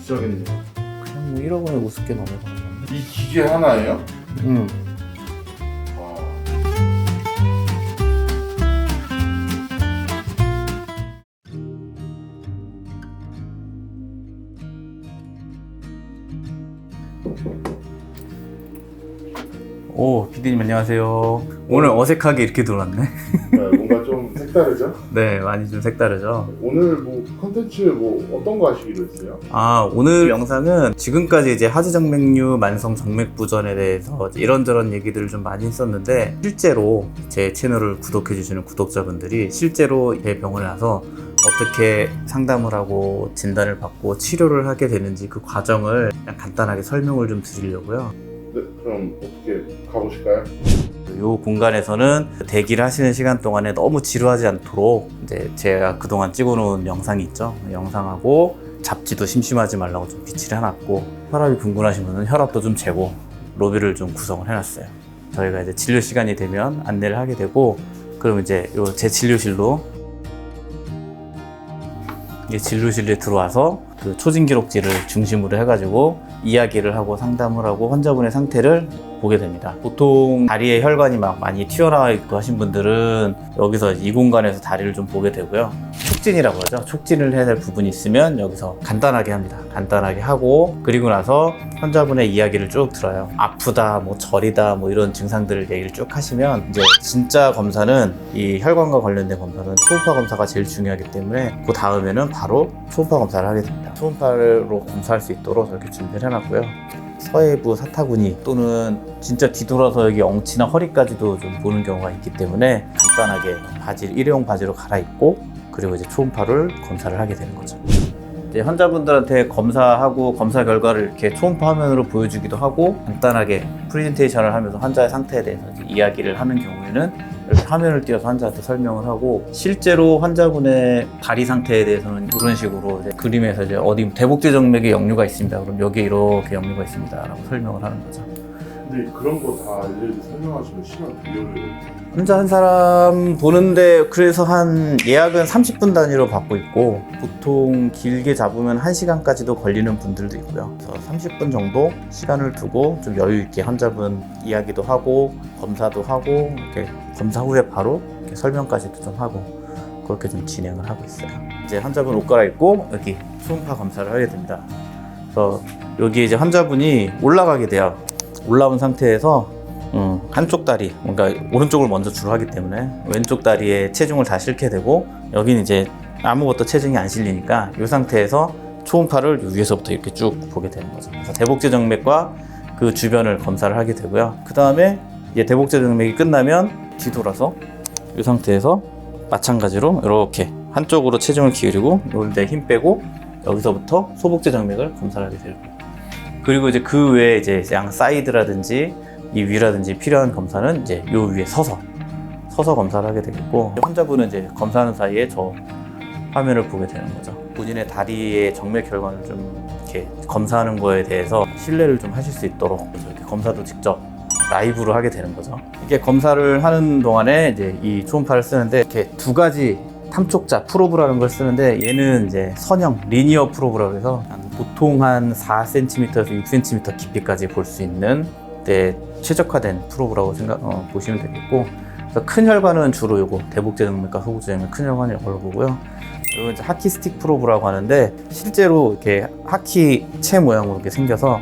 지적인데. 그냥 뭐 1억 원에 우습게 넘어가는 건데. 이 기계 하나예요? 와. 오, PD님 안녕하세요. 오늘 어색하게 이렇게 들어왔네. 네, 뭔가 좀 색다르죠? 네, 많이 좀 색다르죠. 오늘 뭐 컨텐츠 뭐 어떤 거 하시기로 했어요? 오늘 영상은 지금까지 이제 하지정맥류 만성 정맥부전에 대해서 이런저런 얘기들을 좀 많이 했었는데, 실제로 제 채널을 구독해주시는 구독자분들이 실제로 제 병원에 와서 어떻게 상담을 하고 진단을 받고 치료를 하게 되는지 그 과정을 그냥 간단하게 설명을 좀 드리려고요. 네, 그럼 어떻게 가보실까요? 이 공간에서는 대기를 하시는 시간 동안에 너무 지루하지 않도록 이제 제가 그동안 찍어놓은 영상이 있죠. 영상하고 잡지도 심심하지 말라고 좀 비치를 해놨고, 혈압이 궁금하신 분은 혈압도 좀 재고 로비를 좀 구성을 해놨어요. 저희가 이제 진료 시간이 되면 안내를 하게 되고, 그럼 이제 제 진료실로 진료실에 들어와서 그 초진 기록지를 중심으로 해가지고 이야기를 하고 상담을 하고 환자분의 상태를 보게 됩니다. 보통 다리에 혈관이 막 많이 튀어나와 있고 하신 분들은 여기서 이 공간에서 다리를 좀 보게 되고요. 촉진이라고 하죠. 촉진을 해야 될 부분이 있으면 여기서 간단하게 합니다. 간단하게 하고, 그리고 나서 환자분의 이야기를 쭉 들어요. 아프다, 뭐 저리다, 뭐 이런 증상들을 얘기를 쭉 하시면, 이제 진짜 검사는 이 혈관과 관련된 검사는 초음파 검사가 제일 중요하기 때문에 그 다음에는 바로 초음파 검사를 하게 됩니다. 초음파로 검사할 수 있도록 이렇게 준비를 해놨고요. 서해부 사타구니 또는 진짜 뒤돌아서 여기 엉치나 허리까지도 좀 보는 경우가 있기 때문에 간단하게 바지, 일회용 바지로 갈아입고, 그리고 이제 초음파를 검사를 하게 되는 거죠. 이제 환자분들한테 검사하고 검사 결과를 이렇게 초음파 화면으로 보여주기도 하고, 간단하게 프레젠테이션을 하면서 환자의 상태에 대해서 이제 이야기를 하는 경우에는 이렇게 화면을 띄워서 환자한테 설명을 하고, 실제로 환자분의 다리 상태에 대해서는 이런 식으로 이제 그림에서 이제 어디 대복제 정맥에 역류가 있습니다. 그럼 여기에 이렇게 역류가 있습니다. 라고 설명을 하는 거죠. 근데 그런 거 다 일일이 설명하시면 시간 되게 오래 걸려요. 환자 한 사람 보는데 그래서 한 예약은 30분 단위로 받고 있고, 보통 길게 잡으면 1시간까지도 걸리는 분들도 있고요. 그래서 30분 정도 시간을 두고 좀 여유 있게 환자분 이야기도 하고 검사도 하고, 이렇게 검사 후에 바로 이렇게 설명까지도 좀 하고, 그렇게 좀 진행을 하고 있어요. 이제 환자분 옷 갈아입고 여기 초음파 검사를 하게 됩니다. 그래서 여기 이제 환자분이 올라가게 돼요. 올라온 상태에서 한쪽 다리, 그러니까 오른쪽을 먼저 주로 하기 때문에 왼쪽 다리에 체중을 다 싣게 되고, 여기는 이제 아무것도 체중이 안 실리니까 이 상태에서 초음파를 위에서부터 이렇게 쭉 보게 되는 거죠. 그래서 대복제 정맥과 그 주변을 검사를 하게 되고요. 그 다음에 이제 대복제 정맥이 끝나면 뒤돌아서 이 상태에서 마찬가지로 이렇게 한쪽으로 체중을 기울이고 이런데 힘 빼고, 여기서부터 소복제 정맥을 검사를 하게 되고, 그리고 이제 그 외에 이제 양 사이드라든지 이 위라든지 필요한 검사는 이제 요 위에 서서 검사를 하게 되겠고, 환자분은 이제 검사하는 사이에 저 화면을 보게 되는 거죠. 본인의 다리의 정맥 혈관을 좀 이렇게 검사하는 거에 대해서 신뢰를 좀 하실 수 있도록 이렇게 검사도 직접 라이브로 하게 되는 거죠. 이게 검사를 하는 동안에 이제 이 초음파를 쓰는데 이렇게 두 가지 탐촉자 프로브라는 걸 쓰는데, 얘는 이제 선형 리니어 프로브라고 해서 보통 한 4cm에서 6cm 깊이까지 볼 수 있는 최적화된 프로브라고 보시면 되겠고, 그래서 큰 혈관은 주로 요거 대복제 정맥과 소복제 정맥 큰 혈관을 이걸로 보고요. 이건 이제 하키 스틱 프로브라고 하는데, 실제로 이렇게 하키 채 모양으로 이렇게 생겨서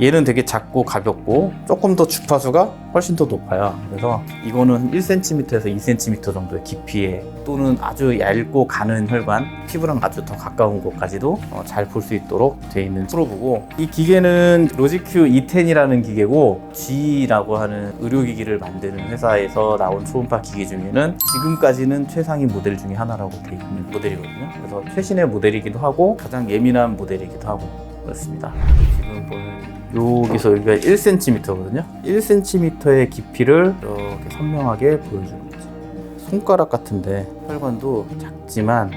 얘는 되게 작고 가볍고 조금 더 주파수가 훨씬 더 높아요. 그래서 이거는 1cm에서 2cm 정도의 깊이에, 또는 아주 얇고 가는 혈관, 피부랑 아주 더 가까운 곳까지도 잘 볼 수 있도록 되어 있는 프로브고, 이 기계는 로지큐 E10이라는 기계고, G라고 하는 의료기기를 만드는 회사에서 나온 초음파 기기 중에는 지금까지는 최상위 모델 중에 하나라고 되어 있는 모델이거든요. 그래서 최신의 모델이기도 하고 가장 예민한 모델이기도 하고 그렇습니다. 지금 보면 여기서 여기가 1cm거든요. 1cm의 깊이를 이렇게 선명하게 보여주는 거죠. 손가락 같은데 혈관도 작지만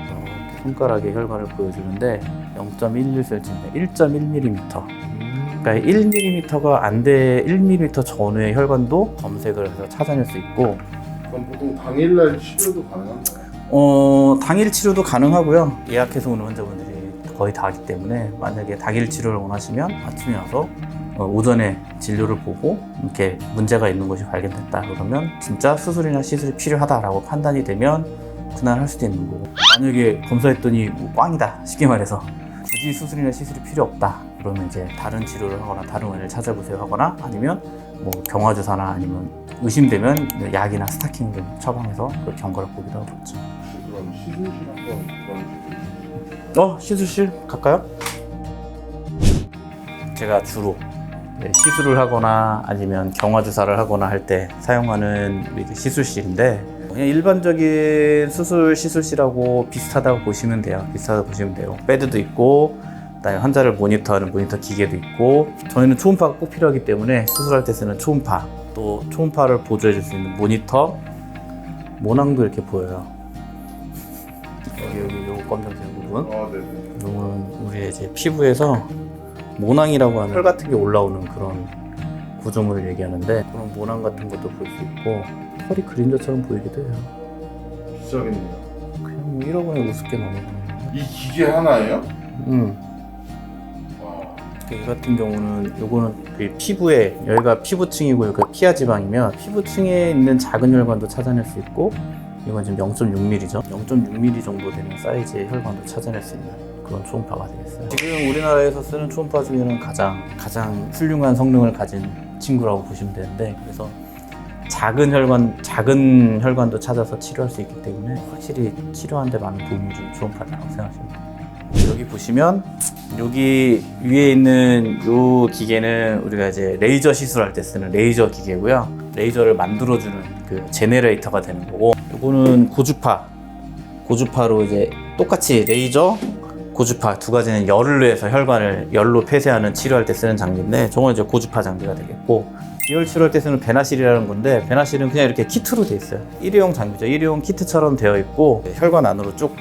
손가락의 혈관을 보여주는데 0.11cm, 1.1mm. 그러니까 1mm가 안 돼, 1mm 전후의 혈관도 검색을 해서 찾아낼 수 있고. 그럼 보통 당일날 치료도 가능한가요? 당일 치료도 가능하고요. 예약해서 오는 환자분들이 거의 다 하기 때문에 만약에 당일 치료를 원하시면 아침에 와서 오전에 진료를 보고 이렇게 문제가 있는 것이 발견됐다 그러면 진짜 수술이나 시술이 필요하다라고 판단이 되면 그날 할 수도 있는 거고, 만약에 검사했더니 뭐 꽝이다 쉽게 말해서 굳이 수술이나 시술이 필요 없다 그러면 이제 다른 치료를 하거나 다른 원인을 찾아보세요 하거나 아니면 뭐 경화주사나 아니면 의심되면 약이나 스타킹 좀 처방해서 그 경과를 보기도 하고 그렇죠. 그럼 시술실 한번 그런 시술실 갈까요? 제가 주로 시술을 하거나 아니면 경화주사를 하거나 할 때 사용하는 우리 시술실인데, 그냥 일반적인 수술 시술실하고 비슷하다고 보시면 돼요. 베드도 있고, 그다음에 환자를 모니터하는 모니터 기계도 있고, 저희는 초음파가 꼭 필요하기 때문에 수술할 때 쓰는 초음파, 또 초음파를 보조해 줄 수 있는 모니터, 모낭도 이렇게 보여요. 여기 요 검정색 부분. 네네. 이건 우리 이제 피부에서 모낭이라고 하는 혈 같은 게 올라오는 그런 구조물을 얘기하는데, 그런 모낭 같은 것도 볼 수 있고, 털이 그림자처럼 보이기도 해요. 비싸겠네요. 그냥 1억 원에 우습게 넘어가는. 이 기계 하나예요? 와. 이 같은 경우는 요거는 그 피부에, 여기가 피부층이고 여기가 피하 지방이면 피부층에 있는 작은 혈관도 찾아낼 수 있고, 이건 지금 0.6mm죠. 0.6mm 정도 되는 사이즈의 혈관도 찾아낼 수 있는 그런 초음파가 되겠어요. 지금 우리나라에서 쓰는 초음파 중에는 가장 훌륭한 성능을 가진 친구라고 보시면 되는데, 그래서 작은 혈관도 찾아서 치료할 수 있기 때문에 확실히 치료하는 데 많은 도움을 준 초음파라고 생각하시면 돼요. 여기 보시면 여기 위에 있는 이 기계는 우리가 이제 레이저 시술할 때 쓰는 레이저 기계고요. 레이저를 만들어주는 그 제네레이터가 되는 거고, 이거는 고주파로 이제 똑같이 레이저, 고주파 두 가지는 열을 내서 혈관을 열로 폐쇄하는 치료할 때 쓰는 장비인데, 저건 이제 고주파 장비가 되겠고, 비열 치료할 때 쓰는 베나실이라는 건데, 베나실은 그냥 이렇게 키트로 돼 있어요. 일회용 장비죠. 일회용 키트처럼 되어 있고, 혈관 안으로 쭉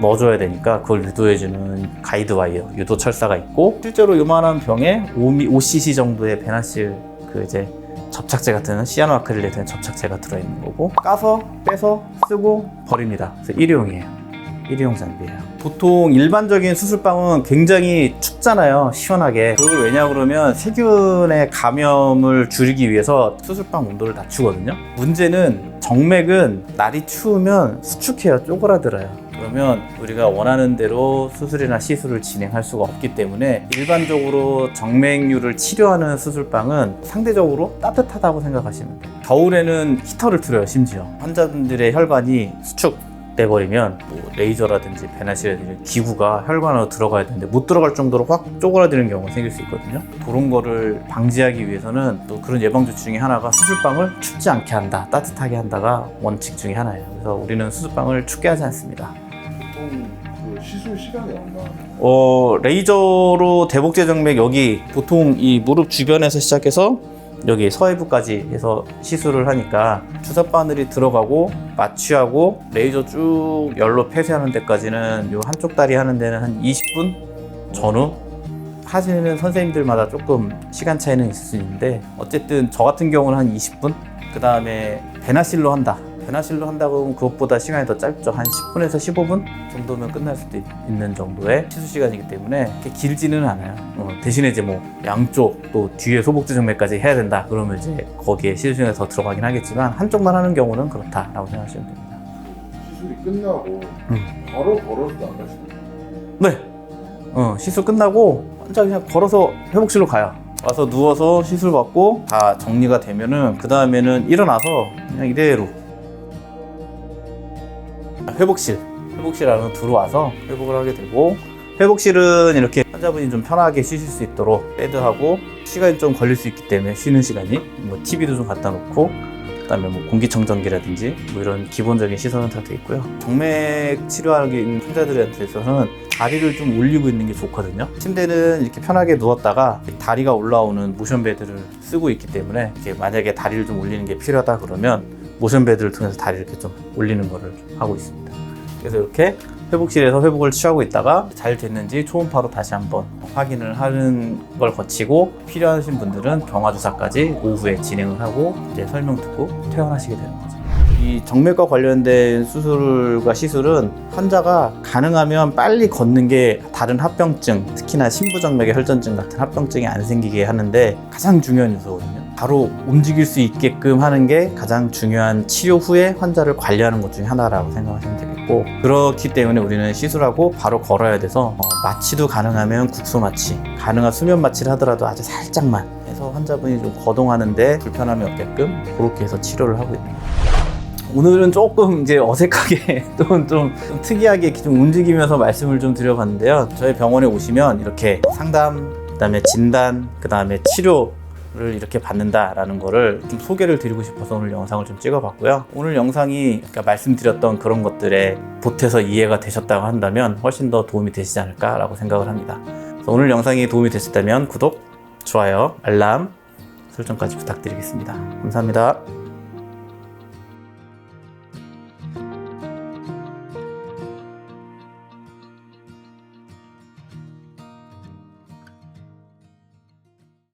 넣어줘야 되니까 그걸 유도해주는 가이드 와이어, 유도 철사가 있고, 실제로 요만한 병에 5cc 정도의 베나실 그 이제 접착제 같은 시아노아크릴에 든 접착제가 들어있는 거고, 까서 빼서 쓰고 버립니다. 그래서 일회용 장비예요. 보통 일반적인 수술방은 굉장히 춥잖아요. 시원하게. 그걸 왜냐 그러면 세균의 감염을 줄이기 위해서 수술방 온도를 낮추거든요. 문제는 정맥은 날이 추우면 수축해요. 쪼그라들어요. 그러면 우리가 원하는 대로 수술이나 시술을 진행할 수가 없기 때문에 일반적으로 정맥류를 치료하는 수술방은 상대적으로 따뜻하다고 생각하시면 돼요. 겨울에는 히터를 틀어요. 심지어 환자분들의 혈관이 수축돼버리면 뭐 레이저라든지 베나실이라든지 기구가 혈관으로 들어가야 되는데 못 들어갈 정도로 확 쪼그라드는 경우가 생길 수 있거든요. 그런 거를 방지하기 위해서는 또 그런 예방 조치 중에 하나가 수술방을 춥지 않게 한다, 따뜻하게 한다가 원칙 중에 하나예요. 그래서 우리는 수술방을 춥게 하지 않습니다. 보통 그 시술 시간이 얼마나? 레이저로 대복제 정맥, 여기 보통 이 무릎 주변에서 시작해서 여기 서해부까지 해서 시술을 하니까 주사 바늘이 들어가고 마취하고 레이저 쭉 열로 폐쇄하는 데까지는 요 한쪽 다리 하는 데는 한 20분 전후 하시는 선생님들마다 조금 시간 차이는 있을 수 있는데, 어쨌든 저 같은 경우는 한 20분. 그 다음에 베나실로 한다고 하면 그것보다 시간이 더 짧죠. 한 10분에서 15분 정도면 끝날 수도 있는 정도의 시술 시간이기 때문에 그렇게 길지는 않아요. 대신에 이제 뭐 양쪽 또 뒤에 소복제 정맥까지 해야 된다 그러면 이제 거기에 시술 시간이 더 들어가긴 하겠지만, 한쪽만 하는 경우는 그렇다라고 생각하시면 됩니다. 시술이 끝나고 바로 걸어서 나가시나요? 네. 시술 끝나고 혼자 그냥 걸어서 회복실로 가요. 와서 누워서 시술 받고 다 정리가 되면은 그 다음에는 일어나서 그냥 이대로 회복실 안으로 들어와서 회복을 하게 되고, 회복실은 이렇게 환자분이 좀 편하게 쉬실 수 있도록 베드하고, 시간이 좀 걸릴 수 있기 때문에 쉬는 시간이 뭐 TV도 좀 갖다 놓고, 그다음에 뭐 공기청정기라든지 뭐 이런 기본적인 시설은 다 돼 있고요. 정맥 치료하는 있는 환자들한테 있어서는 다리를 좀 올리고 있는 게 좋거든요. 침대는 이렇게 편하게 누웠다가 다리가 올라오는 모션 베드를 쓰고 있기 때문에, 이렇게 만약에 다리를 좀 올리는 게 필요하다 그러면 모션 베드를 통해서 다리를 이렇게 좀 올리는 거를 하고 있습니다. 그래서 이렇게 회복실에서 회복을 취하고 있다가 잘 됐는지 초음파로 다시 한번 확인을 하는 걸 거치고, 필요하신 분들은 경화주사까지 오후에 진행을 하고 이제 설명 듣고 퇴원하시게 되는 거죠. 이 정맥과 관련된 수술과 시술은 환자가 가능하면 빨리 걷는 게 다른 합병증, 특히나 심부정맥의 혈전증 같은 합병증이 안 생기게 하는데 가장 중요한 요소거든요. 바로 움직일 수 있게끔 하는 게 가장 중요한 치료 후에 환자를 관리하는 것 중에 하나라고 생각하시면 되겠고, 그렇기 때문에 우리는 시술하고 바로 걸어야 돼서 마취도 가능하면 국소 마취, 가능한 수면 마취를 하더라도 아주 살짝만 해서 환자분이 좀 거동하는데 불편함이 없게끔 그렇게 해서 치료를 하고 있는 거예요. 오늘은 조금 이제 어색하게 좀 특이하게 좀 움직이면서 말씀을 좀 드려봤는데요. 저희 병원에 오시면 이렇게 상담, 그다음에 진단, 그다음에 치료를 이렇게 받는다라는 거를 좀 소개를 드리고 싶어서 오늘 영상을 좀 찍어봤고요. 오늘 영상이 아까 말씀드렸던 그런 것들에 보태서 이해가 되셨다고 한다면 훨씬 더 도움이 되시지 않을까라고 생각을 합니다. 그래서 오늘 영상이 도움이 되셨다면 구독, 좋아요, 알람 설정까지 부탁드리겠습니다. 감사합니다.